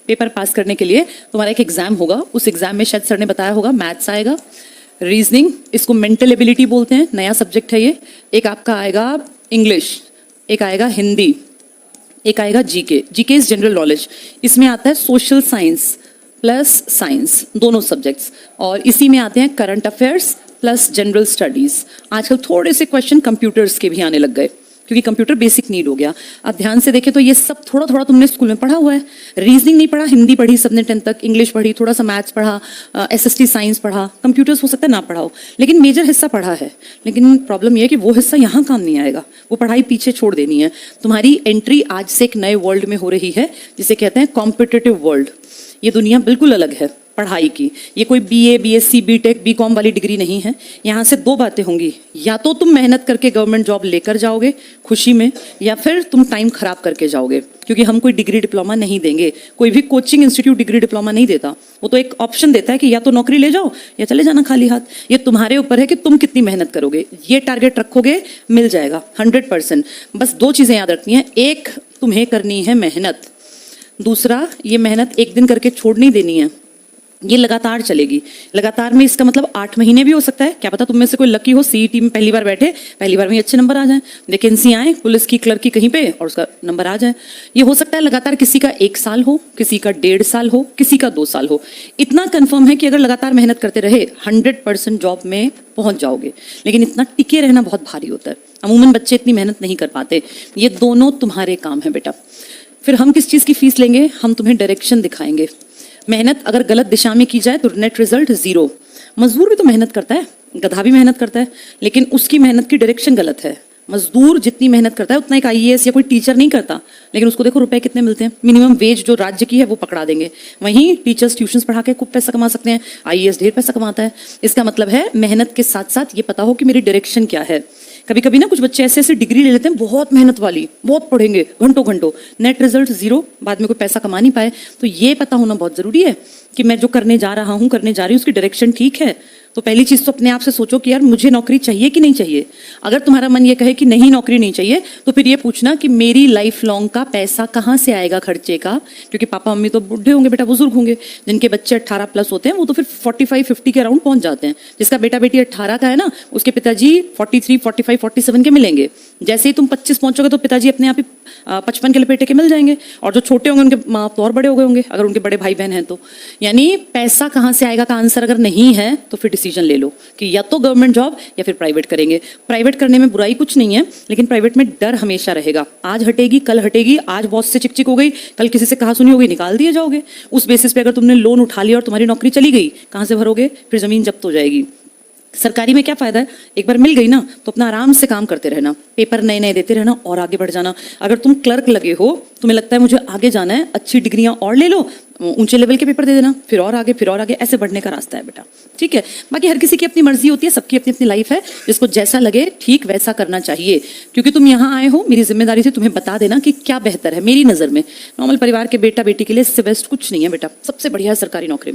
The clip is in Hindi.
पेपर पास करने के लिए तुम्हारा एक एग्जाम होगा, उस एग्जाम में शायद सर ने बताया होगा मैथ्स आएगा, रीजनिंग, इसको मेंटल एबिलिटी बोलते हैं, नया सब्जेक्ट है ये, एक आपका आएगा इंग्लिश, एक आएगा हिंदी, एक आएगा GK. GK is general knowledge, इसमें आता है सोशल साइंस प्लस साइंस, दोनों सब्जेक्ट्स, और इसी में आते हैं current affairs plus general studies. आजकल थोड़े से क्वेश्चन कंप्यूटर्स के भी आने लग गए क्योंकि कंप्यूटर बेसिक नीड हो गया। अब ध्यान से देखें तो ये सब थोड़ा थोड़ा तुमने स्कूल में पढ़ा हुआ है। रीजनिंग नहीं पढ़ा, हिंदी पढ़ी सबने 10th तक, इंग्लिश पढ़ी, थोड़ा सा मैथ्स पढ़ा, एसएसटी साइंस पढ़ा, कंप्यूटर्स हो सकता है ना पढ़ाओ, लेकिन मेजर हिस्सा पढ़ा है। लेकिन प्रॉब्लम ये है कि वो हिस्सा यहाँ काम नहीं आएगा, वो पढ़ाई पीछे छोड़ देनी है। तुम्हारी एंट्री आज से एक नए वर्ल्ड में हो रही है जिसे कहते हैं कॉम्पिटिटिव वर्ल्ड। ये दुनिया बिल्कुल अलग है पढ़ाई की। ये कोई बीए, बीएससी, बीटेक, बीकॉम वाली डिग्री नहीं है। यहाँ से दो बातें होंगी, या तो तुम मेहनत करके गवर्नमेंट जॉब लेकर जाओगे खुशी में, या फिर तुम टाइम खराब करके जाओगे, क्योंकि हम कोई डिग्री डिप्लोमा नहीं देंगे। कोई भी कोचिंग इंस्टीट्यूट डिग्री डिप्लोमा नहीं देता, वो तो एक ऑप्शन देता है कि या तो नौकरी ले जाओ या चले जाना खाली हाथ। ये तुम्हारे ऊपर है कि तुम कितनी मेहनत करोगे। ये टारगेट रखोगे, मिल जाएगा 100%। बस दो चीजें याद रखनी है, एक तुम्हें करनी है मेहनत, दूसरा ये मेहनत एक दिन करके छोड़ नहीं देनी है, ये लगातार चलेगी। लगातार में इसका मतलब 8 महीने भी हो सकता है, क्या पता तुम में से कोई लकी हो, सीईटी में पहली बार बैठे, पहली बार में अच्छे नंबर आ जाए, वैकेंसी आए पुलिस की, क्लर्क की कहीं पे, और उसका नंबर आ जाए। ये हो सकता है लगातार किसी का 1 साल हो, किसी का 1.5 साल हो, किसी का 2 साल हो। इतना कंफर्म है कि अगर लगातार मेहनत करते रहे 100% जॉब में पहुंच जाओगे, लेकिन इतना टिके रहना बहुत भारी होता है। अमूमन बच्चे इतनी मेहनत नहीं कर पाते। ये दोनों तुम्हारे काम है बेटा। फिर हम किस चीज की फीस लेंगे? हम तुम्हें डायरेक्शन दिखाएंगे। मेहनत अगर गलत दिशा में की जाए तो नेट रिजल्ट 0। मजदूर भी तो मेहनत करता है, गधा भी मेहनत करता है, लेकिन उसकी मेहनत की डायरेक्शन गलत है। मजदूर जितनी मेहनत करता है उतना एक आईएएस या कोई टीचर नहीं करता, लेकिन उसको देखो रुपए कितने मिलते हैं। मिनिमम वेज जो राज्य की है वो पकड़ा देंगे। वहीं टीचर्स ट्यूशंस पढ़ा के खूब पैसा कमा सकते हैं, आईएएस ढेर पैसा कमाता है। इसका मतलब है मेहनत के साथ साथ ये पता हो कि मेरी डायरेक्शन क्या है। कभी कभी ना कुछ बच्चे ऐसे ऐसे डिग्री ले लेते हैं बहुत मेहनत वाली, बहुत पढ़ेंगे घंटों घंटों, नेट रिजल्ट 0, बाद में कोई पैसा कमा नहीं पाए। तो ये पता होना बहुत जरूरी है कि मैं जो करने जा रहा हूँ, करने जा रही हूँ, उसकी डायरेक्शन ठीक है। तो पहली चीज तो अपने आप से सोचो कि यार मुझे नौकरी चाहिए कि नहीं चाहिए। अगर तुम्हारा मन ये कहे कि नहीं नौकरी नहीं चाहिए, तो फिर ये पूछना कि मेरी लाइफ लॉन्ग का पैसा कहाँ से आएगा खर्चे का, क्योंकि पापा मम्मी तो बूढ़े होंगे बेटा, बुजुर्ग होंगे। जिनके बच्चे 18+ होते हैं वो तो फिर 45-50 के अराउंड पहुंच जाते हैं। जिसका बेटा बेटी 18 का है ना, उसके पिताजी 43, 45, 47 के मिलेंगे। जैसे ही तुम 25 पहुंचोगे तो पिताजी अपने आप ही 55 के लपेटे के मिल जाएंगे, और जो छोटे होंगे उनके माँ तो और बड़े हो गए होंगे, अगर उनके बड़े भाई बहन हैं तो। यानी पैसा कहाँ से आएगा का आंसर अगर नहीं है तो फिर डिसीजन ले लो कि या तो गवर्नमेंट जॉब या फिर प्राइवेट करेंगे। प्राइवेट करने में बुराई कुछ नहीं है, लेकिन प्राइवेट में डर हमेशा रहेगा। आज हटेगी कल हटेगी, आज बॉस से चिक हो गई, कल किसी से कहा सुनी हो गई, निकाल दिए जाओगे। उस बेसिस पे अगर तुमने लोन उठा लिया और तुम्हारी नौकरी चली गई, कहाँ से भरोगे? फिर जमीन जब्त हो जाएगी। सरकारी में क्या फायदा है, एक बार मिल गई ना तो अपना आराम से काम करते रहना, पेपर नए नए देते रहना और आगे बढ़ जाना। अगर तुम क्लर्क लगे हो, तुम्हें लगता है मुझे आगे जाना है, अच्छी डिग्रियां और ले लो, ऊंचे लेवल के पेपर दे देना, फिर और आगे, ऐसे बढ़ने का रास्ता है बेटा। ठीक है, बाकी हर किसी की अपनी मर्जी होती है, सबकी अपनी अपनी लाइफ है, जिसको जैसा लगे ठीक वैसा करना चाहिए। क्योंकि तुम यहाँ आए हो, मेरी जिम्मेदारी थी तुम्हें बता देना कि क्या बेहतर है मेरी नजर में। नॉर्मल परिवार के बेटा बेटी के लिए इससे बेस्ट कुछ नहीं है बेटा, सबसे बढ़िया है सरकारी नौकरी में।